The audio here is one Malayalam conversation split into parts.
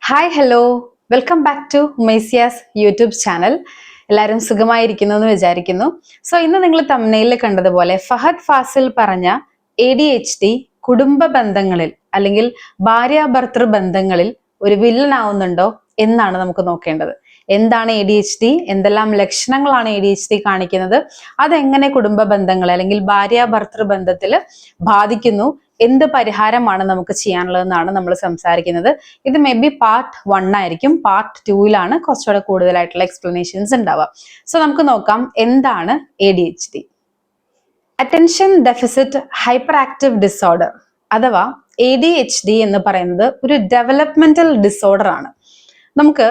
Hi hello welcome back to മെയ്സിയാസ് യൂട്യൂബ് ചാനൽ. എല്ലാവരും സുഖമായിരിക്കുന്നു എന്ന് വിചാരിക്കുന്നു. സോ ഇന്ന് നിങ്ങൾ തംബ്നെയിലിൽ കണ്ടതുപോലെ ഫഹദ് ഫാസിൽ പറഞ്ഞ ADHD കുടുംബ ബന്ധങ്ങളിൽ അല്ലെങ്കിൽ ഭാര്യാഭർത്തൃ ബന്ധങ്ങളിൽ ഒരു വില്ലൻ ആവുന്നുണ്ടോ എന്നാണ് നമുക്ക് നോക്കേണ്ടത്. എന്താണ് ADHD, എന്തെല്ലാം ലക്ഷണങ്ങളാണ് ADHD കാണിക്കുന്നത്, അതെങ്ങനെ കുടുംബ ബന്ധങ്ങളെ അല്ലെങ്കിൽ ഭാര്യാഭർത്തൃ ബന്ധത്തിൽ ബാധിക്കുന്നു, എന്ത് പരിഹാരമാണ് നമുക്ക് ചെയ്യാനുള്ളതെന്നാണ് നമ്മൾ സംസാരിക്കുന്നത്. ഇത് മേ ബി പാർട്ട് 1 ആയിരിക്കും. പാർട്ട് 2ലാണ് കുറച്ചുകൂടെ കൂടുതലായിട്ടുള്ള എക്സ്പ്ലനേഷൻസ് ഉണ്ടാവുക. സോ നമുക്ക് നോക്കാം എന്താണ് ADHD. Attention deficit hyper active disorder അഥവാ ADHD എന്ന് പറയുന്നത് ഒരു ഡെവലപ്മെന്റൽ ഡിസോർഡർ ആണ്. നമുക്ക്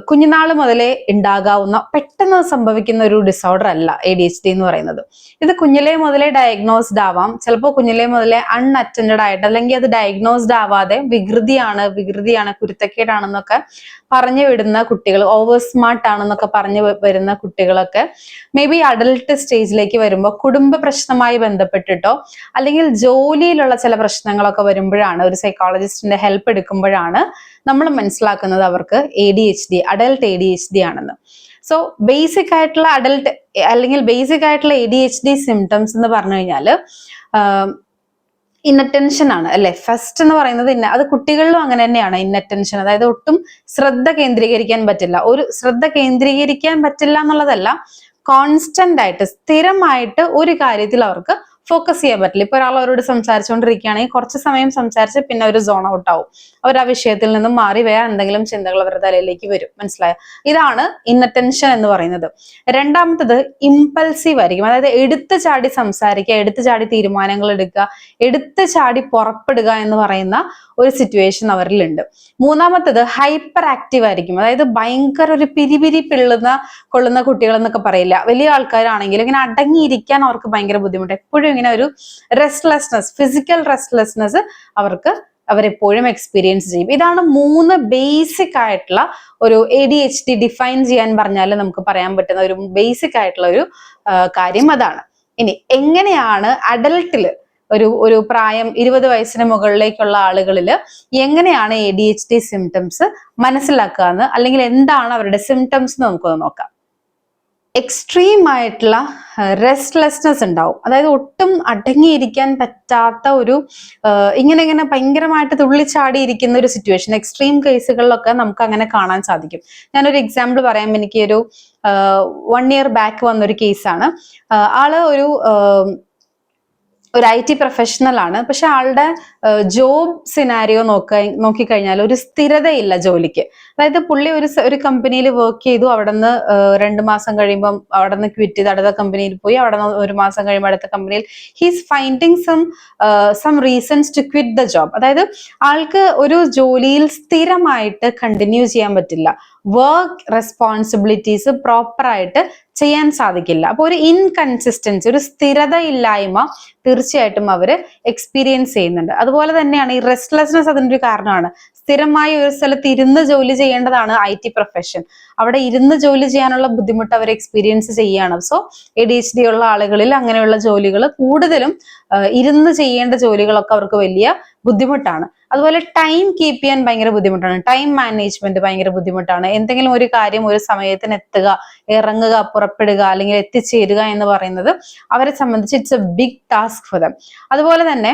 കുഞ്ഞുനാള് മുതലേ ഉണ്ടാകാവുന്ന പെട്ടെന്ന് സംഭവിക്കുന്ന ഒരു ഡിസോർഡർ അല്ല ADHD എന്ന് പറയുന്നത്. ഇത് കുഞ്ഞിലേ മുതലേ ഡയഗ്നോസ്ഡ് ആവാം. ചിലപ്പോൾ കുഞ്ഞിലേ മുതലേ അൺഅറ്റൻഡഡ് ആയിട്ട് അല്ലെങ്കിൽ അത് ഡയഗ്നോസ്ഡ് ആവാതെ വികൃതിയാണ് കുരുത്തക്കേടാണെന്നൊക്കെ പറഞ്ഞു വിടുന്ന കുട്ടികൾ, ഓവർ സ്മാർട്ട് ആണെന്നൊക്കെ പറഞ്ഞു വരുന്ന കുട്ടികളൊക്കെ മേ ബി അഡൽട്ട് സ്റ്റേജിലേക്ക് വരുമ്പോൾ കുടുംബ പ്രശ്നമായി ബന്ധപ്പെട്ടിട്ടോ അല്ലെങ്കിൽ ജോലിയിലുള്ള ചില പ്രശ്നങ്ങളൊക്കെ വരുമ്പോഴാണ്, ഒരു സൈക്കോളജിസ്റ്റിന്റെ ഹെൽപ്പ് എടുക്കുമ്പോഴാണ് നമ്മൾ മനസ്സിലാക്കുന്നത് അവർക്ക് അഡൽട്ട് ADHD ആണെന്ന്. സോ ബേസിക് ആയിട്ടുള്ള ബേസിക് ആയിട്ടുള്ള ADHD സിംറ്റംസ് എന്ന് പറഞ്ഞു കഴിഞ്ഞാൽ ഇന്നറ്റൻഷൻ ആണ് അല്ലെ. ഫസ്റ്റ് എന്ന് പറയുന്നത് അത് കുട്ടികളിലും അങ്ങനെ തന്നെയാണ്. ഇന്നറ്റൻഷൻ, അതായത് ഒട്ടും ശ്രദ്ധ കേന്ദ്രീകരിക്കാൻ പറ്റില്ല എന്നുള്ളതല്ല, കോൺസ്റ്റന്റ് ആയിട്ട് സ്ഥിരമായിട്ട് ഒരു കാര്യത്തിൽ അവർക്ക് ഫോക്കസ് ചെയ്യാൻ പറ്റില്ല. ഇപ്പൊ ഒരാൾ അവരോട് സംസാരിച്ചുകൊണ്ടിരിക്കുകയാണെങ്കിൽ കുറച്ച് സമയം സംസാരിച്ച് പിന്നെ ഒരു സോൺ ഔട്ട് ആവും. അവർ ആ വിഷയത്തിൽ നിന്നും മാറി വേറെ എന്തെങ്കിലും ചിന്തകൾ അവരുടെ തലയിലേക്ക് വരും. മനസ്സിലായോ? ഇതാണ് ഇന്നറ്റൻഷൻ എന്ന് പറയുന്നത്. രണ്ടാമത്തത് ഇമ്പൾസീവ് ആയിരിക്കും. അതായത് എടുത്തു ചാടി സംസാരിക്കുക, എടുത്തു ചാടി തീരുമാനങ്ങൾ എടുക്കുക, എടുത്തു ചാടി പുറപ്പെടുക എന്ന് പറയുന്ന ഒരു സിറ്റുവേഷൻ അവരിലുണ്ട്. മൂന്നാമത്തത് ഹൈപ്പർ ആക്റ്റീവ് ആയിരിക്കും. അതായത് ഭയങ്കര ഒരു പിരിപിരി കൊള്ളുന്ന കുട്ടികൾ എന്നൊക്കെ പറയില്ല. വലിയ ആൾക്കാരാണെങ്കിലും ഇങ്ങനെ അടങ്ങിയിരിക്കാൻ അവർക്ക് ഭയങ്കര ബുദ്ധിമുട്ട്. എപ്പോഴും ഇങ്ങനെ ഒരു ഫിസിക്കൽ റെസ്റ്റ്ലെസ്നെസ് അവരെപ്പോഴും എക്സ്പീരിയൻസ് ചെയ്യും. ഇതാണ് 3 ബേസിക് ആയിട്ടുള്ള ഒരു ADHD ഡിഫൈൻ ചെയ്യാൻ പറഞ്ഞാൽ നമുക്ക് പറയാൻ പറ്റുന്ന ഒരു ബേസിക് ആയിട്ടുള്ള ഒരു കാര്യം അതാണ്. ഇനി എങ്ങനെയാണ് അഡൽട്ടില് ഒരു പ്രായം 20 വയസ്സിന് മുകളിലേക്കുള്ള ആളുകളിൽ എങ്ങനെയാണ് ADHD സിംറ്റംസ് മനസ്സിലാക്കുക എന്ന്, അല്ലെങ്കിൽ എന്താണ് അവരുടെ സിംറ്റംസ് എന്ന് നമുക്കൊന്ന് നോക്കാം. എക്സ്ട്രീം ആയിട്ടുള്ള റെസ്റ്റ്ലെസ്നെസ് ഉണ്ടാവും. അതായത് ഒട്ടും അടങ്ങിയിരിക്കാൻ പറ്റാത്ത ഒരു ഇങ്ങനെ ഭയങ്കരമായിട്ട് തുള്ളിച്ചാടിയിരിക്കുന്ന ഒരു സിറ്റുവേഷൻ. എക്സ്ട്രീം കേസുകളിലൊക്കെ നമുക്ക് അങ്ങനെ കാണാൻ സാധിക്കും. ഞാനൊരു എക്സാമ്പിൾ പറയാം. എനിക്ക് ഒരു 1 year ബാക്ക് വന്നൊരു കേസാണ്. ആള് ഒരു IT പ്രൊഫഷണൽ ആണ്. പക്ഷെ ആളുടെ ജോബ് സിനാരിയോ നോക്കിക്കഴിഞ്ഞാൽ ഒരു സ്ഥിരതയില്ല ജോലിക്ക്. അതായത് പുള്ളി ഒരു കമ്പനിയിൽ വർക്ക് ചെയ്തു, അവിടെ നിന്ന് 2 മാസം കഴിയുമ്പം അവിടെ നിന്ന് ക്വിറ്റ് ചെയ്ത് അടുത്ത കമ്പനിയിൽ പോയി, അവിടെ നിന്ന് 1 മാസം കഴിയുമ്പോൾ അടുത്ത കമ്പനിയിൽ he's finding some reasons to quit the job. അതായത് ആൾക്ക് ഒരു ജോലിയിൽ സ്ഥിരമായിട്ട് കണ്ടിന്യൂ ചെയ്യാൻ പറ്റില്ല. വർക്ക് റെസ്പോൺസിബിലിറ്റീസ് പ്രോപ്പറായിട്ട് ചെയ്യാൻ സാധിക്കില്ല. അപ്പൊ ഒരു ഇൻകൺസിസ്റ്റൻസി, ഒരു സ്ഥിരതയില്ലായ്മ തീർച്ചയായിട്ടും അവര് എക്സ്പീരിയൻസ് ചെയ്യുന്നുണ്ട്. അതുപോലെ തന്നെയാണ് ഈ റെസ്റ്റ്ലെസ്നെസ് അതിൻ്റെ ഒരു കാരണമാണ്. സ്ഥിരമായി ഒരു സ്ഥലത്ത് ഇരുന്ന് ജോലി ചെയ്യേണ്ടതാണ് IT പ്രൊഫഷൻ. അവിടെ ഇരുന്ന് ജോലി ചെയ്യാനുള്ള ബുദ്ധിമുട്ട് അവർ എക്സ്പീരിയൻസ് ചെയ്യുകയാണ്. സോ ADHD ഉള്ള ആളുകളിൽ അങ്ങനെയുള്ള ജോലികൾ കൂടുതലും ഇരുന്ന് ചെയ്യേണ്ട ജോലികളൊക്കെ അവർക്ക് വലിയ ബുദ്ധിമുട്ടാണ്. അതുപോലെ ടൈം കീപ്പ് ചെയ്യാൻ ഭയങ്കര ബുദ്ധിമുട്ടാണ്. ടൈം മാനേജ്മെന്റ് ഭയങ്കര ബുദ്ധിമുട്ടാണ്. എന്തെങ്കിലും ഒരു കാര്യം ഒരു സമയത്തിന് എത്തുക, ഇറങ്ങുക, പുറപ്പെടുക അല്ലെങ്കിൽ എത്തിച്ചേരുക എന്ന് പറയുന്നത് അവരെ സംബന്ധിച്ച് it's a big task for them. അതുപോലെ തന്നെ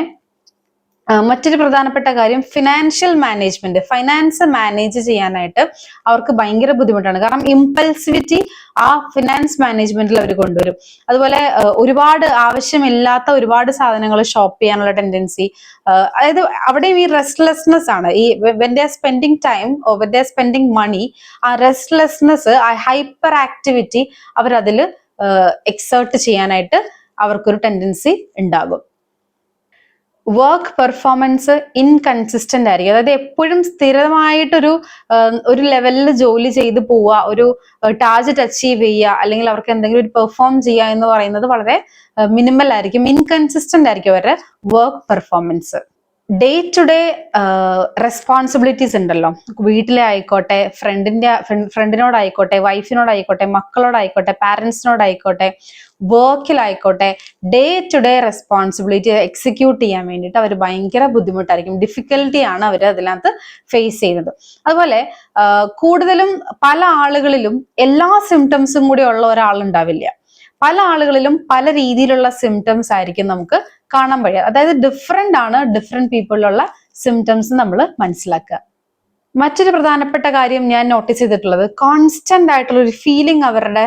മറ്റൊരു പ്രധാനപ്പെട്ട കാര്യം ഫിനാൻഷ്യൽ മാനേജ്മെന്റ്. ഫൈനാൻസ് മാനേജ് ചെയ്യാനായിട്ട് അവർക്ക് ഭയങ്കര ബുദ്ധിമുട്ടാണ്. കാരണം ഇമ്പൾസിവിറ്റി ആ ഫിനാൻസ് മാനേജ്മെന്റിൽ അവർ കൊണ്ടുവരും. അതുപോലെ ആവശ്യമില്ലാത്ത ഒരുപാട് സാധനങ്ങൾ ഷോപ്പ് ചെയ്യാനുള്ള ടെൻഡൻസി. അതായത് അവിടെയും ഈ റെസ്റ്റ്ലെസ്നെസ് ആണ്. ഈ when they are spending time or when they are spending money, ആ റെസ്റ്റ്ലെസ്നെസ്, ആ ഹൈപ്പർ ആക്ടിവിറ്റി അവരതിൽ എക്സേർട്ട് ചെയ്യാനായിട്ട് അവർക്കൊരു ടെൻഡൻസി ഉണ്ടാകും. വർക്ക് പെർഫോമൻസ് ഇൻകൺസിസ്റ്റന്റ് ആയിരിക്കും. അതായത് എപ്പോഴും സ്ഥിരമായിട്ടൊരു ലെവലിൽ ജോലി ചെയ്ത് പോവുക, ഒരു ടാർഗറ്റ് അച്ചീവ് ചെയ്യുക, അല്ലെങ്കിൽ അവർക്ക് എന്തെങ്കിലും ഒരു പെർഫോം ചെയ്യുക എന്ന് പറയുന്നത് വളരെ മിനിമൽ ആയിരിക്കും. ഇൻകൺസിസ്റ്റന്റ് ആയിരിക്കും അവരുടെ work performance. Day to day responsibilities ഉണ്ടല്ലോ, വീട്ടിലെ ആയിക്കോട്ടെ, ഫ്രണ്ടിനോടായിക്കോട്ടെ, വൈഫിനോടായിക്കോട്ടെ, മക്കളോടായിക്കോട്ടെ, പാരന്റ്സിനോടായിക്കോട്ടെ, വർക്കിലായിക്കോട്ടെ, day to day responsibility execute ചെയ്യാൻ വേണ്ടിയിട്ട് അവർ ഭയങ്കര ബുദ്ധിമുട്ടായിരിക്കും, ഡിഫിക്കൽട്ടിയാണ് അവർ അതിനകത്ത് ഫേസ് ചെയ്യുന്നത്. അതുപോലെ കൂടുതലും പല ആളുകളിലും എല്ലാ സിംറ്റംസും കൂടി ഉള്ള ഒരാളുണ്ടാവില്ല. പല ആളുകളിലും പല രീതിയിലുള്ള സിംറ്റംസ് ആയിരിക്കും നമുക്ക് കാണാൻ കഴിയുക. അതായത് ഡിഫറെന്റ് ആണ് ഡിഫറെന്റ് പീപ്പിളിലുള്ള സിംറ്റംസ് നമ്മൾ മനസ്സിലാക്കുക. മറ്റൊരു പ്രധാനപ്പെട്ട കാര്യം ഞാൻ നോട്ടീസ് ചെയ്തിട്ടുള്ളത്, കോൺസ്റ്റന്റ് ആയിട്ടുള്ള ഒരു ഫീലിംഗ് അവരുടെ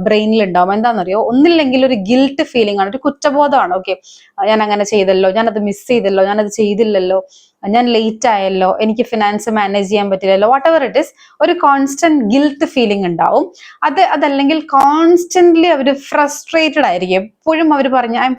ബ്രെയിനിൽ ഉണ്ടാവും. എന്താണെന്നറിയോ, ഒന്നില്ലെങ്കിൽ ഒരു ഗിൽട്ട് ഫീലിംഗ് ആണ്, ഒരു കുറ്റബോധമാണ്. ഓക്കെ, ഞാൻ അങ്ങനെ ചെയ്തല്ലോ, ഞാനത് മിസ് ചെയ്തല്ലോ, ഞാനത് ചെയ്തില്ലല്ലോ, ഞാൻ ലേറ്റ് ആയല്ലോ, എനിക്ക് ഫിനാൻസ് മാനേജ് ചെയ്യാൻ പറ്റില്ലല്ലോ, വാട്ട് എവർ ഇറ്റ് ഇസ്, ഒരു കോൺസ്റ്റന്റ് ഗിൽട്ട് ഫീലിംഗ് ഉണ്ടാവും. അതല്ലെങ്കിൽ കോൺസ്റ്റന്റ്ലി അവർ ഫ്രസ്ട്രേറ്റഡ് ആയിരിക്കും. എപ്പോഴും അവർ പറഞ്ഞു ഐ എം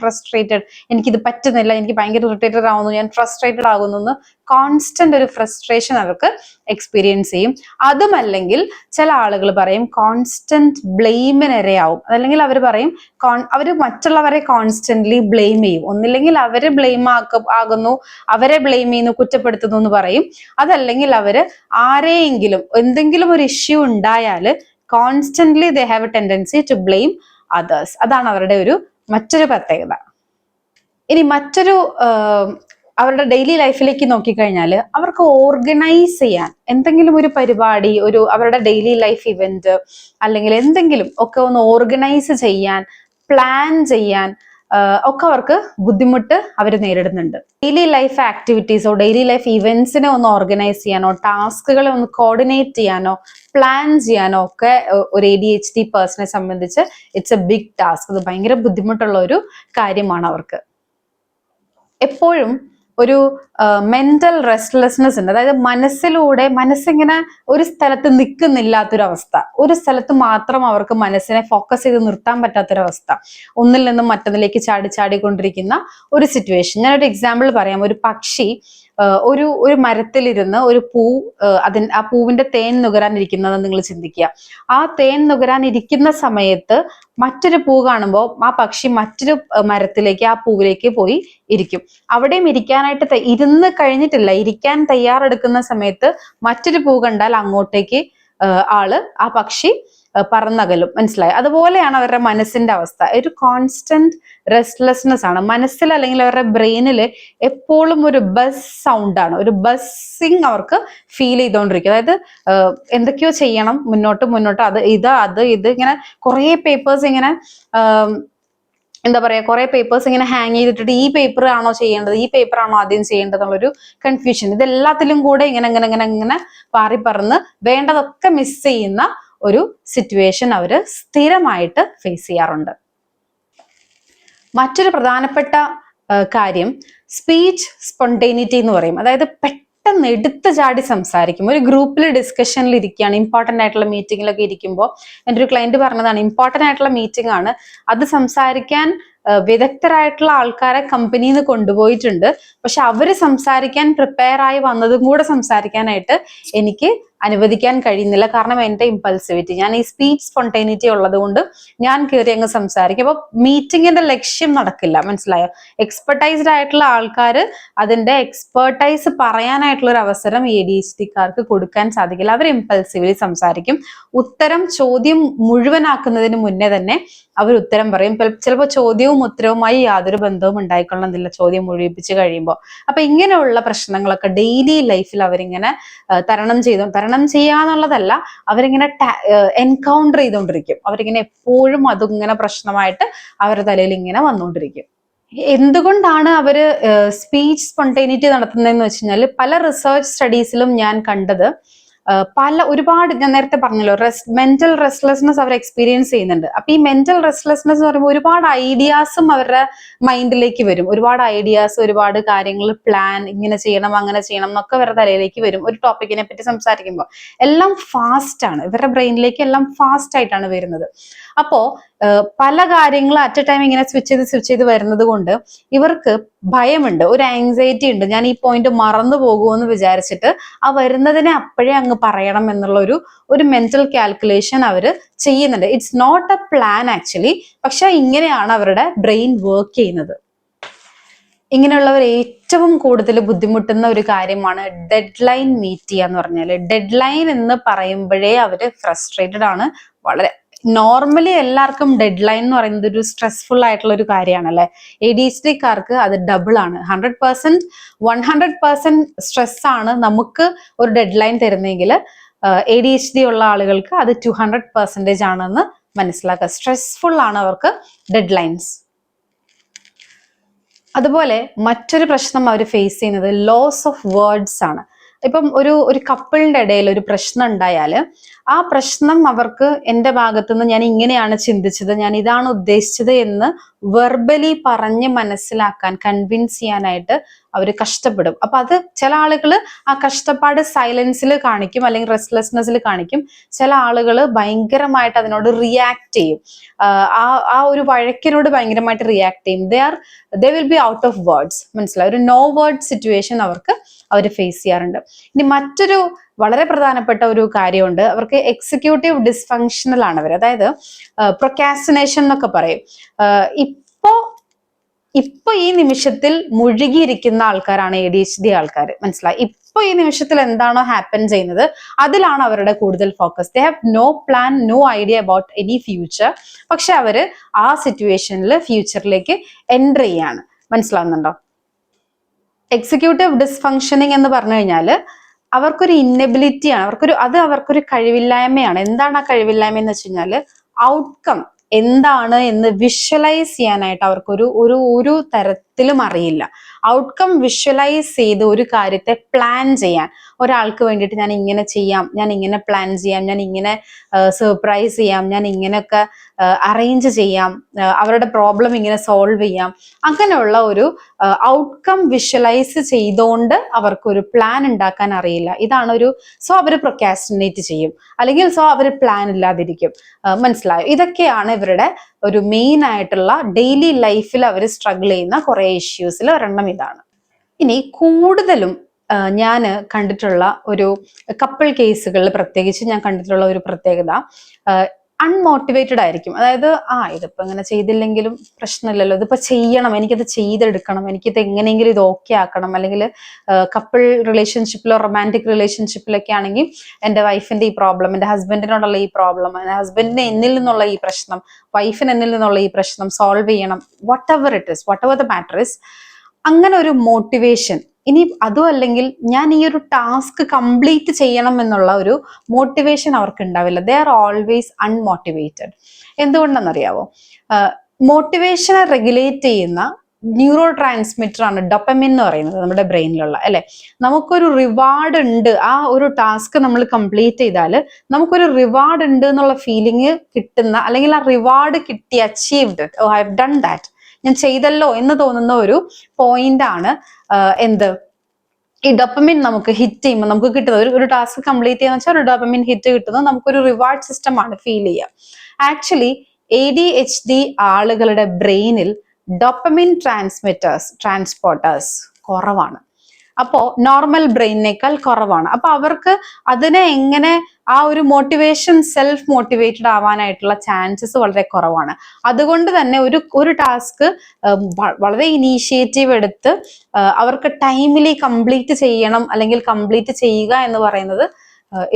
ഫ്രസ്ട്രേറ്റഡ്, എനിക്കിത് പറ്റുന്നില്ല, എനിക്ക് ഭയങ്കര ഇറിറ്റേറ്റഡ് ആവുന്നു, ഞാൻ ഫ്രസ്ട്രേറ്റഡ് ആകുന്നു എന്ന് കോൺസ്റ്റന്റ് ഒരു ഫ്രസ്ട്രേഷൻ അവർക്ക് എക്സ്പീരിയൻസ് ചെയ്യും. അതുമല്ലെങ്കിൽ ചില ആളുകൾ പറയും കോൺസ്റ്റന്റ് ബ്ലെയിമിനിരയാവും. അതല്ലെങ്കിൽ അവർ പറയും അവർ മറ്റുള്ളവരെ കോൺസ്റ്റന്റ്ലി ബ്ലെയിം ചെയ്യും. ഒന്നില്ലെങ്കിൽ അവര് ബ്ലെയിം ആകുന്നു, അവരെ ബ്ലെയിം ചെയ്യുന്നു, കുറ്റപ്പെടുത്തുന്നു എന്ന് പറയും. അതല്ലെങ്കിൽ അവര് ആരെയെങ്കിലും എന്തെങ്കിലും ഒരു ഇഷ്യൂ ഉണ്ടായാൽ constantly they have a tendency to blame others. അതാണ് അവരുടെ മറ്റൊരു പ്രത്യേകത. ഇനി മറ്റൊരു അവരുടെ ഡെയിലി ലൈഫിലേക്ക് നോക്കിക്കഴിഞ്ഞാൽ അവർക്ക് ഓർഗനൈസ് ചെയ്യാൻ എന്തെങ്കിലും ഒരു പരിപാടി, അവരുടെ ഡെയിലി ലൈഫ് ഇവന്റ് അല്ലെങ്കിൽ എന്തെങ്കിലും ഒക്കെ ഒന്ന് ഓർഗനൈസ് ചെയ്യാൻ, പ്ലാൻ ചെയ്യാൻ ഒക്കെ അവർക്ക് ബുദ്ധിമുട്ട് അവർ നേരിടുന്നുണ്ട്. ഡെയിലി ലൈഫ് ആക്ടിവിറ്റീസോ ഡെയിലി ലൈഫ് ഇവന്റ്സിനെ ഒന്ന് ഓർഗനൈസ് ചെയ്യാനോ, ടാസ്കുകളെ ഒന്ന് കോർഡിനേറ്റ് ചെയ്യാനോ, പ്ലാൻ ചെയ്യാനോ ഒക്കെ ഒരു ADHD പേഴ്സണെ സംബന്ധിച്ച് ഇറ്റ്സ് എ ബിഗ് ടാസ്ക്. അത് ഭയങ്കര ബുദ്ധിമുട്ടുള്ള ഒരു കാര്യമാണ് അവർക്ക്. എപ്പോഴും ഒരു മെന്റൽ റെസ്റ്റ്ലെസ്നെസ് ഉണ്ട്. അതായത് മനസ്സിങ്ങനെ ഒരു സ്ഥലത്ത് നിൽക്കുന്നില്ലാത്തൊരവസ്ഥ, ഒരു സ്ഥലത്ത് മാത്രം അവർക്ക് മനസ്സിനെ ഫോക്കസ് ചെയ്ത് നിർത്താൻ പറ്റാത്തൊരവസ്ഥ, ഒന്നിൽ നിന്നും മറ്റൊന്നിലേക്ക് ചാടിക്കൊണ്ടിരിക്കുന്ന ഒരു സിറ്റുവേഷൻ. ഞാനൊരു എക്സാമ്പിൾ പറയാം. ഒരു പക്ഷി ഒരു മരത്തിലിരുന്ന് ഒരു ആ പൂവിന്റെ തേൻ നുകരാനിരിക്കുന്നത് നിങ്ങൾ ചിന്തിക്കുക. ആ തേൻ നുകരാനിരിക്കുന്ന സമയത്ത് മറ്റൊരു പൂ കാണുമ്പോൾ ആ പക്ഷി മറ്റൊരു മരത്തിലേക്ക്, ആ പൂവിലേക്ക് പോയി ഇരിക്കും. അവിടെയും ഇരിക്കാനായിട്ട് ഇരുന്ന് കഴിഞ്ഞിട്ടില്ല, ഇരിക്കാൻ തയ്യാറെടുക്കുന്ന സമയത്ത് മറ്റൊരു പൂ കണ്ടാൽ അങ്ങോട്ടേക്ക് ആ പക്ഷി പറന്നകലും. മനസ്സിലായി? അതുപോലെയാണ് അവരുടെ മനസ്സിന്റെ അവസ്ഥ. ഒരു കോൺസ്റ്റന്റ് റെസ്റ്റ്ലെസ്നെസ് ആണ് മനസ്സിൽ, അല്ലെങ്കിൽ അവരുടെ ബ്രെയിനിൽ എപ്പോഴും ഒരു ബസ് സൗണ്ട് ആണ്, ഒരു ബസ്സിങ് അവർക്ക് ഫീൽ ചെയ്തുകൊണ്ടിരിക്കും. അതായത് എന്തൊക്കെയോ ചെയ്യണം, മുന്നോട്ട് ഇത് ഇങ്ങനെ കുറെ പേപ്പേഴ്സ് ഇങ്ങനെ എന്താ പറയാ, കുറെ പേപ്പേഴ്സ് ഇങ്ങനെ ഹാങ് ചെയ്തിട്ടിട്ട് ഈ പേപ്പർ ആണോ ചെയ്യേണ്ടത്, ഈ പേപ്പർ ആണോ ആദ്യം ചെയ്യേണ്ടത് എന്നുള്ളൊരു കൺഫ്യൂഷൻ. ഇതെല്ലാത്തിലും കൂടെ ഇങ്ങനെ പാറി പറന്ന് വേണ്ടതൊക്കെ മിസ് ചെയ്യുന്ന ഒരു സിറ്റുവേഷൻ അവര് സ്ഥിരമായിട്ട് ഫേസ് ചെയ്യാറുണ്ട്. മറ്റൊരു പ്രധാനപ്പെട്ട കാര്യം സ്പീച്ച് സ്പോണ്ടേനിറ്റി എന്ന് പറയും. അതായത് പെട്ടെന്ന് എടുത്തു ചാടി സംസാരിക്കും. ഒരു ഗ്രൂപ്പിൽ ഡിസ്കഷനിൽ ഇരിക്കുകയാണ്, ഇമ്പോർട്ടൻ്റ് ആയിട്ടുള്ള മീറ്റിങ്ങിലൊക്കെ ഇരിക്കുമ്പോൾ എൻ്റെ ഒരു ക്ലയന്റ് പറഞ്ഞതാണ്, ഇമ്പോർട്ടൻ്റ് ആയിട്ടുള്ള മീറ്റിംഗ് ആണ്, അത് സംസാരിക്കാൻ വിദഗ്ധരായിട്ടുള്ള ആൾക്കാരെ കമ്പനിയിൽ നിന്ന് കൊണ്ടുപോയിട്ടുണ്ട്. പക്ഷെ അവര് സംസാരിക്കാൻ പ്രിപ്പയർ ആയി വന്നതും കൂടെ സംസാരിക്കാനായിട്ട് എനിക്ക് അനുവദിക്കാൻ കഴിയുന്നില്ല. കാരണം എൻ്റെ ഇമ്പൾസിവിറ്റി, ഞാൻ ഈ സ്പീച്ച് സ്പോണ്ടേനിറ്റി ഉള്ളത് കൊണ്ട് ഞാൻ കയറി അങ്ങ് സംസാരിക്കും. അപ്പൊ മീറ്റിങ്ങിന്റെ ലക്ഷ്യം നടക്കില്ല. മനസ്സിലായോ? എക്സ്പെർട്ടൈസ്ഡ് ആയിട്ടുള്ള ആൾക്കാർ അതിന്റെ എക്സ്പെർട്ടൈസ് പറയാനായിട്ടുള്ള ഒരു അവസരം ADHDക്കാർക്ക് കൊടുക്കാൻ സാധിക്കില്ല. അവർ ഇമ്പൾസീവ്ലി സംസാരിക്കും. ചോദ്യം മുഴുവനാക്കുന്നതിന് മുന്നേ തന്നെ അവർ ഉത്തരം പറയും. ചിലപ്പോൾ ചോദ്യവും ഉത്തരവുമായി യാതൊരു ബന്ധവും ഉണ്ടായിക്കൊള്ളുന്നില്ല ചോദ്യം മുഴുവിപ്പിച്ച് കഴിയുമ്പോൾ. അപ്പൊ ഇങ്ങനെയുള്ള പ്രശ്നങ്ങളൊക്കെ ഡെയിലി ലൈഫിൽ അവരിങ്ങനെ തരണം ചെയ്യാന്നുള്ളതല്ല, അവരിങ്ങനെ എൻകൗണ്ടർ ചെയ്തുകൊണ്ടിരിക്കും. അവരിങ്ങനെ എപ്പോഴും അതിങ്ങനെ പ്രശ്നമായിട്ട് അവരുടെ തലയിൽ ഇങ്ങനെ വന്നുകൊണ്ടിരിക്കും. എന്തുകൊണ്ടാണ് അവര് സ്പീച്ച് സ്പോണ്ടേനിറ്റി നടത്തുന്നതെന്ന് വെച്ച് കഴിഞ്ഞാൽ പല റിസർച്ച് സ്റ്റഡീസിലും ഞാൻ കണ്ടത്, ഒരുപാട് ഞാൻ നേരത്തെ പറഞ്ഞല്ലോ, മെന്റൽ റെസ്റ്റ്ലെസ്നെസ് അവർ എക്സ്പീരിയൻസ് ചെയ്യുന്നുണ്ട്. അപ്പൊ ഈ മെന്റൽ റെസ്റ്റ്ലെസ്നെസ് എന്ന് പറയുമ്പോൾ ഒരുപാട് ഐഡിയാസും അവരുടെ മൈൻഡിലേക്ക് വരും. ഒരുപാട് ഐഡിയാസ്, ഒരുപാട് കാര്യങ്ങൾ പ്ലാൻ, ഇങ്ങനെ ചെയ്യണം അങ്ങനെ ചെയ്യണം എന്നൊക്കെ അവരുടെ തലയിലേക്ക് വരും. ഒരു ടോപ്പിക്കിനെ പറ്റി സംസാരിക്കുമ്പോൾ എല്ലാം ഫാസ്റ്റ് ആണ്, ഇവരുടെ ബ്രെയിനിലേക്ക് എല്ലാം ഫാസ്റ്റ് ആയിട്ടാണ് വരുന്നത്. അപ്പോ പല കാര്യങ്ങളും അറ്റ് എ ടൈം ഇങ്ങനെ സ്വിച്ച് ചെയ്ത് വരുന്നത് കൊണ്ട് ഇവർക്ക് ഭയമുണ്ട്, ഒരു ആങ്സൈറ്റി ഉണ്ട്. ഞാൻ ഈ പോയിന്റ് മറന്നു പോകുമെന്ന് വിചാരിച്ചിട്ട് ആ വരുന്നതിനെ അപ്പോഴേ അങ്ങ് പറയണം എന്നുള്ള ഒരു മെന്റൽ കാൽക്കുലേഷൻ അവര് ചെയ്യുന്നുണ്ട്. It's not a plan actually, പക്ഷെ ഇങ്ങനെയാണ് അവരുടെ ബ്രെയിൻ വർക്ക് ചെയ്യുന്നത്. ഇങ്ങനെയുള്ളവർ ഏറ്റവും കൂടുതൽ ബുദ്ധിമുട്ടുന്ന ഒരു കാര്യമാണ് ഡെഡ് ലൈൻ മീറ്റ് ചെയ്യുക എന്ന് പറഞ്ഞാൽ. ഡെഡ് ലൈൻ എന്ന് പറയുമ്പോഴേ അവര് ഫ്രസ്ട്രേറ്റഡ് ആണ്. വളരെ നോർമലി എല്ലാവർക്കും ഡെഡ് ലൈൻ എന്ന് പറയുന്നത് ഒരു സ്ട്രെസ്ഫുൾ ആയിട്ടുള്ള ഒരു കാര്യമാണല്ലേ. ADHD-കാർക്ക് അത് ഡബിൾ ആണ്. 100% സ്ട്രെസ് ആണ് നമുക്ക് ഒരു ഡെഡ് ലൈൻ തരുന്നെങ്കിൽ ADHD ഉള്ള ആളുകൾക്ക് അത് 200% ആണെന്ന് മനസ്സിലാക്കുക. സ്ട്രെസ്ഫുൾ ആണ് അവർക്ക് ഡെഡ് ലൈൻസ്. അതുപോലെ മറ്റൊരു പ്രശ്നം അവർ ഫേസ് ചെയ്യുന്നത് ലോസ് ഓഫ് വേർഡ്സ് ആണ്. ഇപ്പം ഒരു കപ്പിളിന്റെ ഇടയിൽ ഒരു പ്രശ്നം ഉണ്ടായാൽ ആ പ്രശ്നം അവർക്ക് എൻ്റെ ഭാഗത്തുനിന്ന് ഞാൻ ഇങ്ങനെയാണ് ചിന്തിച്ചത്, ഞാൻ ഇതാണ് ഉദ്ദേശിച്ചത് എന്ന് വെർബലി പറഞ്ഞ് മനസ്സിലാക്കാൻ കൺവിൻസ് ചെയ്യാനായിട്ട് അവർ കഷ്ടപ്പെടും. അപ്പൊ അത് ചില ആളുകൾ ആ കഷ്ടപ്പാട് സൈലൻസിൽ കാണിക്കും, അല്ലെങ്കിൽ റെസ്റ്റ്ലെസ്നെസ്സിൽ കാണിക്കും. ചില ആളുകൾ ഭയങ്കരമായിട്ട് അതിനോട് റിയാക്ട് ചെയ്യും. ആ ഒരു വഴക്കിനോട് ഭയങ്കരമായിട്ട് റിയാക്ട് ചെയ്യും. They will be out of words. മനസ്സിലായി? ഒരു നോ വേർഡ് സിറ്റുവേഷൻ അവർ ഫേസ് ചെയ്യാറുണ്ട്. ഇനി മറ്റൊരു വളരെ പ്രധാനപ്പെട്ട ഒരു കാര്യമുണ്ട്. അവർക്ക് എക്സിക്യൂട്ടീവ് ഡിസ്ഫങ്ഷണൽ ആണ് അവർ. അതായത് പ്രൊക്കാസ്റ്റിനേഷൻ എന്നൊക്കെ പറയും. ഇപ്പൊ ഈ നിമിഷത്തിൽ മുഴുകിയിരിക്കുന്ന ആൾക്കാരാണ് ADHD ആൾക്കാർ. മനസ്സിലായി? ഇപ്പൊ ഈ നിമിഷത്തിൽ എന്താണോ ഹാപ്പൻ ചെയ്യുന്നത് അതിലാണ് അവരുടെ കൂടുതൽ focus. They have no plan, no idea about any future. പക്ഷെ അവര് ആ സിറ്റുവേഷനിൽ ഫ്യൂച്ചറിലേക്ക് എൻറ്റർ ചെയ്യാണ്. മനസ്സിലാവുന്നുണ്ടോ? എക്സിക്യൂട്ടീവ് ഡിസ്ഫങ്ഷനിങ് എന്ന് പറഞ്ഞു കഴിഞ്ഞാൽ അവർക്കൊരു ഇന്നബിലിറ്റിയാണ്, അവർക്കൊരു കഴിവില്ലായ്മയാണ്. എന്താണ് ആ കഴിവില്ലായ്മ എന്ന് വെച്ച് കഴിഞ്ഞാൽ ഔട്ട്കം എന്താണ് എന്ന് വിഷ്വലൈസ് ചെയ്യാനായിട്ട് ഒരു തരത്തിലും അറിയില്ല. ഔട്ട്കം വിഷ്വലൈസ് ചെയ്ത് ഒരു കാര്യത്തെ പ്ലാൻ ചെയ്യാൻ ഒരാൾക്ക് വേണ്ടിയിട്ട് ഞാൻ ഇങ്ങനെ ചെയ്യാം, ഞാൻ ഇങ്ങനെ പ്ലാൻ ചെയ്യാം, ഞാൻ ഇങ്ങനെ സർപ്രൈസ് ചെയ്യാം, ഞാൻ ഇങ്ങനെയൊക്കെ അറേഞ്ച് ചെയ്യാം, അവരുടെ പ്രോബ്ലം ഇങ്ങനെ സോൾവ് ചെയ്യാം, അങ്ങനെയുള്ള ഒരു ഔട്ട്കം വിഷ്വലൈസ് ചെയ്തുകൊണ്ട് അവർക്കൊരു പ്ലാൻ ഉണ്ടാക്കാൻ അറിയില്ല. സോ അവർ പ്രൊക്കാസ്റ്റിനേറ്റ് ചെയ്യും, അല്ലെങ്കിൽ സോ അവർ പ്ലാൻ ഇല്ലാതിരിക്കും. മനസ്സിലായോ? ഇതൊക്കെയാണ് ഇവരുടെ ഒരു മെയിൻ ആയിട്ടുള്ള ഡെയിലി ലൈഫിൽ അവർ സ്ട്രഗിൾ ചെയ്യുന്ന കുറെ ഇഷ്യൂസിൽ ഒരെണ്ണം ഇതാണ്. ഇനി കൂടുതലും ഞാൻ കണ്ടിട്ടുള്ള ഒരു കപ്പിൾ കേസുകളിൽ പ്രത്യേകിച്ച് ഞാൻ കണ്ടിട്ടുള്ള ഒരു പ്രത്യേകത അൺമോട്ടിവേറ്റഡ് ആയിരിക്കും. അതായത് ഇതിപ്പോ ഇങ്ങനെ ചെയ്തില്ലെങ്കിലും പ്രശ്നമില്ലല്ലോ, ഇതിപ്പോ ചെയ്യണം, എനിക്കത് ചെയ്തെടുക്കണം, എനിക്കിത് എങ്ങനെയെങ്കിലും ഇത് ഓക്കെ ആക്കണം. അല്ലെങ്കിൽ കപ്പിൾ റിലേഷൻഷിപ്പിലോ റൊമാൻറ്റിക് റിലേഷൻഷിപ്പിലൊക്കെ ആണെങ്കിൽ എൻ്റെ വൈഫിന്റെ ഈ പ്രോബ്ലം, എൻ്റെ ഹസ്ബൻഡിനോടുള്ള ഈ പ്രോബ്ലം, ഹസ്ബൻഡിന് എന്നിൽ നിന്നുള്ള ഈ പ്രശ്നം, വൈഫിന് എന്നിൽ നിന്നുള്ള ഈ പ്രശ്നം സോൾവ് ചെയ്യണം, what ever the matter is. അങ്ങനെ ഒരു മോട്ടിവേഷൻ. ഇനി അതും അല്ലെങ്കിൽ ഞാൻ ഈ ഒരു ടാസ്ക് കംപ്ലീറ്റ് ചെയ്യണം എന്നുള്ള ഒരു മോട്ടിവേഷൻ അവർക്ക് ഉണ്ടാവില്ല. They are always unmotivated. എന്തുകൊണ്ടെന്നറിയാവോ? മോട്ടിവേഷനെ റെഗുലേറ്റ് ചെയ്യുന്ന ന്യൂറോ ട്രാൻസ്മിറ്റർ ആണ് ഡോപ്പമിൻ എന്ന് പറയുന്നത്, നമ്മുടെ ബ്രെയിനിലുള്ള. അല്ലെ, നമുക്കൊരു റിവാർഡ് ഉണ്ട്, ആ ഒരു ടാസ്ക് നമ്മൾ കംപ്ലീറ്റ് ചെയ്താൽ നമുക്കൊരു റിവാർഡ് ഉണ്ട് എന്നുള്ള ഫീലിംഗ് കിട്ടുന്ന, അല്ലെങ്കിൽ ആ റിവാർഡ് കിട്ടി, achieved, I have done that, ഞാൻ ചെയ്തല്ലോ എന്ന് തോന്നുന്ന ഒരു പോയിന്റ് ആണ് ഈ ഡോപ്പമിൻ നമുക്ക് ഹിറ്റ് ചെയ്യുമ്പോൾ നമുക്ക് കിട്ടുന്നത്. ഒരു ടാസ്ക് കംപ്ലീറ്റ് ചെയ്യാന്ന് വെച്ചാൽ ഒരു ഡോപ്പമിൻ ഹിറ്റ് കിട്ടുന്നത് നമുക്കൊരു റിവാർഡ് സിസ്റ്റം ആണ് ഫീൽ ചെയ്യുക. ആക്ച്വലി ADHD ആളുകളുടെ ബ്രെയിനിൽ ഡോപ്പമിൻ ട്രാൻസ്പോർട്ടേഴ്സ് കുറവാണ്. അപ്പോ നോർമൽ ബ്രെയിനേക്കാൾ കുറവാണ്. അപ്പൊ അവർക്ക് അതിനെ എങ്ങനെ ആ ഒരു മോട്ടിവേഷൻ, സെൽഫ് മോട്ടിവേറ്റഡ് ആവാനായിട്ടുള്ള ചാൻസസ് വളരെ കുറവാണ്. അതുകൊണ്ട് തന്നെ ഒരു ടാസ്ക് വളരെ ഇനീഷ്യേറ്റീവ് എടുത്ത് അവർക്ക് ടൈമിലി കംപ്ലീറ്റ് ചെയ്യണം, അല്ലെങ്കിൽ കംപ്ലീറ്റ് ചെയ്യുക എന്ന് പറയുന്നത്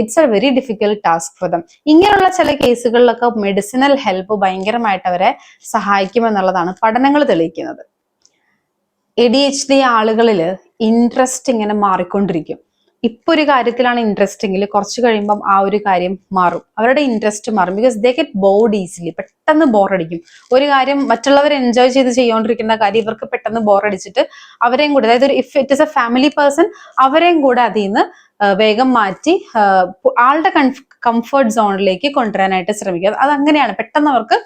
it's A very difficult task for dum. ഇങ്ങനെയുള്ള ചില കേസുകളിലൊക്കെ മെഡിസിനൽ ഹെൽപ്പ് ഭയങ്കരമായിട്ട് അവരെ സഹായിക്കുമെന്നുള്ളതാണ് പഠനങ്ങൾ തെളിയിക്കുന്നത്. ADHD ആളുകളിൽ ഇൻട്രസ്റ്റ് ഇങ്ങനെ മാറിക്കൊണ്ടിരിക്കും. ഇപ്പൊ ഒരു കാര്യത്തിലാണ് ഇൻട്രസ്റ്റ് എങ്കിൽ കുറച്ച് കഴിയുമ്പം ആ ഒരു കാര്യം മാറും, അവരുടെ ഇൻട്രസ്റ്റ് മാറും. Because they get board easily. പെട്ടെന്ന് ബോറടിക്കും. ഒരു കാര്യം മറ്റുള്ളവർ എൻജോയ് ചെയ്ത് ചെയ്തുകൊണ്ടിരിക്കുന്ന കാര്യം ഇവർക്ക് പെട്ടെന്ന് ബോറടിച്ചിട്ട് അവരെയും കൂടെ, അതായത് if it is A family person, അവരെയും കൂടെ അതിൽ നിന്ന് വേഗം മാറ്റി ആളുടെ കംഫർട്ട് സോണിലേക്ക് കൊണ്ടുവരാനായിട്ട് ശ്രമിക്കുക. അതങ്ങനെയാണ്, പെട്ടെന്ന് അവർക്ക്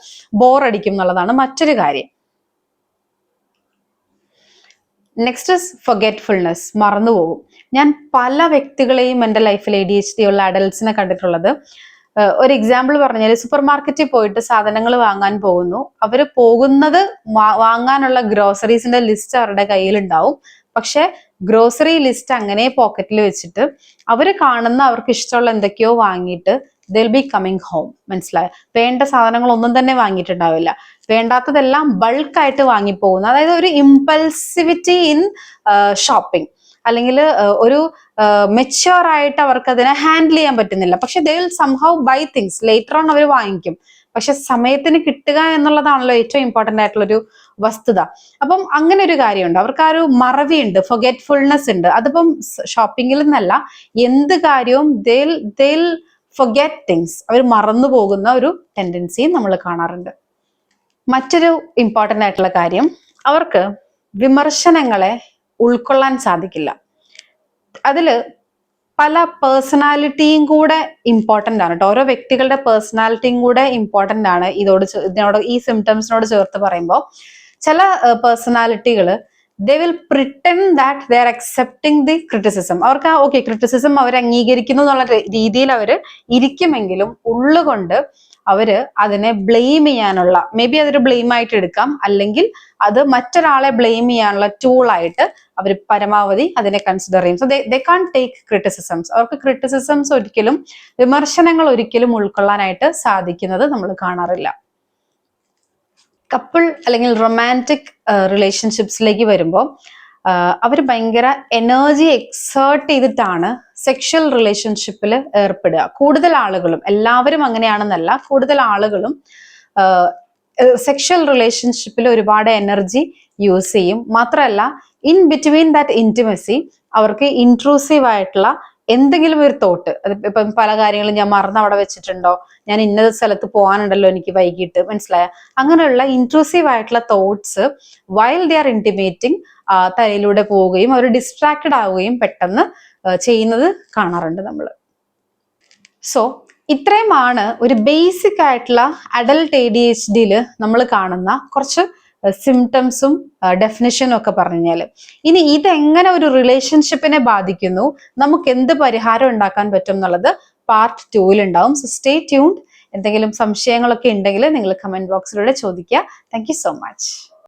ബോറടിക്കും എന്നുള്ളതാണ് മറ്റൊരു കാര്യം. നെക്സ്റ്റ് ഇസ് ഫൊഗെറ്റ്ഫുൾനെസ്, മറന്നുപോകും. ഞാൻ പല വ്യക്തികളെയും എൻ്റെ ലൈഫിൽ ADHD ഉള്ള അഡൽട്സിനെ കണ്ടിട്ടുള്ളത്. ഒരു എക്സാമ്പിൾ പറഞ്ഞാൽ, സൂപ്പർ മാർക്കറ്റിൽ പോയിട്ട് സാധനങ്ങൾ വാങ്ങാൻ പോകുന്നു. അവർ പോകുന്നത് വാങ്ങാനുള്ള ഗ്രോസറീസിന്റെ ലിസ്റ്റ് അവരുടെ കയ്യിലുണ്ടാവും. പക്ഷെ ഗ്രോസറി ലിസ്റ്റ് അങ്ങനെ പോക്കറ്റിൽ വെച്ചിട്ട് അവർ കാണുന്ന അവർക്ക് ഇഷ്ടമുള്ള എന്തൊക്കെയോ വാങ്ങിയിട്ട് they'll be coming home. മനസ്സിലായോ? വേണ്ട സാധനങ്ങളൊന്നും തന്നെ വാങ്ങിയിട്ടുണ്ടാവില്ല. വേണ്ടാത്തതെല്ലാം ബൾക്കായിട്ട് വാങ്ങിപ്പോകുന്നു. അതായത് ഒരു ഇമ്പൾസിവിറ്റി ഇൻ ഷോപ്പിംഗ്, അല്ലെങ്കിൽ ഒരു മെച്യൂർ ആയിട്ട് അവർക്ക് അതിനെ ഹാൻഡിൽ ചെയ്യാൻ പറ്റുന്നില്ല. പക്ഷെ they will somehow buy things, later on അവർ വാങ്ങിക്കും. പക്ഷെ സമയത്തിന് കിട്ടുക എന്നുള്ളതാണല്ലോ ഏറ്റവും ഇമ്പോർട്ടന്റ് ആയിട്ടുള്ള ഒരു വസ്തുത. അപ്പം അങ്ങനെ ഒരു കാര്യമുണ്ട്, അവർക്ക് ആ ഒരു മറവിയുണ്ട്, ഫൊഗെറ്റ്ഫുൾനെസ് ഉണ്ട്. അതിപ്പം ഷോപ്പിംഗിൽ നിന്നല്ല, എന്ത് കാര്യവും they'll forget things, അവർ മറന്നു പോകുന്ന ഒരു ടെൻഡൻസിയും നമ്മൾ കാണാറുണ്ട്. മറ്റൊരു ഇമ്പോർട്ടന്റ് ആയിട്ടുള്ള കാര്യം, അവർക്ക് വിമർശനങ്ങളെ ഉൾക്കൊള്ളാൻ സാധിക്കില്ല. അതില് പല പേഴ്സണാലിറ്റിയും കൂടെ ഇമ്പോർട്ടന്റ് ആണ് കേട്ടോ. ഓരോ വ്യക്തികളുടെ പേഴ്സണാലിറ്റിയും കൂടെ ഇമ്പോർട്ടന്റ് ആണ് ഇതിനോട് ഈ സിംറ്റംസിനോട് ചേർത്ത് പറയുമ്പോൾ. ചില പേഴ്സണാലിറ്റികൾ they will pretend that they are accepting the criticism. അവർക്ക് ഓക്കെ ക്രിറ്റിസിസം അവർ അംഗീകരിക്കുന്നു എന്നുള്ള രീതിയിൽ അവർ ഇരിക്കുമെങ്കിലും ഉള്ളുകൊണ്ട് അവര് അതിനെ ബ്ലെയിം ചെയ്യാനുള്ള, മേ ബി അതൊരു ബ്ലെയിം ആയിട്ട് എടുക്കാം, അല്ലെങ്കിൽ അത് മറ്റൊരാളെ ബ്ലെയിം ചെയ്യാനുള്ള ടൂളായിട്ട് അവർ പരമാവധി അതിനെ കൺസിഡർ ചെയ്യും. So they can take criticisms. അവർക്ക് ക്രിറ്റിസിസംസ് ഒരിക്കലും, വിമർശനങ്ങൾ ഒരിക്കലും ഉൾക്കൊള്ളാനായിട്ട് സാധിക്കുന്നത് നമ്മൾ കാണാറില്ല. കപ്പിൾ അല്ലെങ്കിൽ റൊമാൻറ്റിക് റിലേഷൻഷിപ്സിലേക്ക് വരുമ്പോൾ അവർ ഭയങ്കര എനർജി എക്സേർട്ട് ചെയ്തിട്ടാണ് സെക്ഷൽ റിലേഷൻഷിപ്പിൽ ഏർപ്പെടുക. കൂടുതൽ ആളുകളും, എല്ലാവരും അങ്ങനെയാണെന്നല്ല, കൂടുതൽ ആളുകളും സെക്ഷൽ റിലേഷൻഷിപ്പിൽ ഒരുപാട് എനർജി യൂസ് ചെയ്യും. മാത്രമല്ല, ഇൻ ബിറ്റ്വീൻ ദാറ്റ് ഇന്റിമസി അവർക്ക് ഇൻട്രൂസീവ് ആയിട്ടുള്ള എന്തെങ്കിലും ഒരു തോട്ട്, ഇപ്പം പല കാര്യങ്ങളും ഞാൻ മറന്ന് അവിടെ വെച്ചിട്ടുണ്ടോ, ഞാൻ ഇന്ന സ്ഥലത്ത് പോകാനുണ്ടല്ലോ എനിക്ക് വൈകിട്ട്, മനസ്സിലായ, അങ്ങനെയുള്ള ഇൻട്രൂസീവ് ആയിട്ടുള്ള തോട്ട്സ് വൈൽ ദേ ആർ ഇന്റിമേറ്റിംഗ് തലയിലൂടെ പോവുകയും അവർ ഡിസ്ട്രാക്റ്റഡ് ആവുകയും പെട്ടെന്ന് ചെയ്യുന്നത് കാണാറുണ്ട് നമ്മൾ. സോ ഇത്രയുമാണ് ഒരു ബേസിക് ആയിട്ടുള്ള അഡൽട്ട് ADHDയിൽ നമ്മൾ കാണുന്ന കുറച്ച് സിംറ്റംസും ഡെഫിനിഷനും ഒക്കെ പറഞ്ഞാല്. ഇനി ഇതെങ്ങനെ ഒരു റിലേഷൻഷിപ്പിനെ ബാധിക്കുന്നു, നമുക്ക് എന്ത് പരിഹാരം ഉണ്ടാക്കാൻ പറ്റും എന്നുള്ളത് പാർട്ട് 2 ഉണ്ടാവും. So stay tuned. എന്തെങ്കിലും സംശയങ്ങളൊക്കെ ഉണ്ടെങ്കിൽ നിങ്ങൾ കമന്റ് ബോക്സിലൂടെ ചോദിക്കുക. Thank you so much.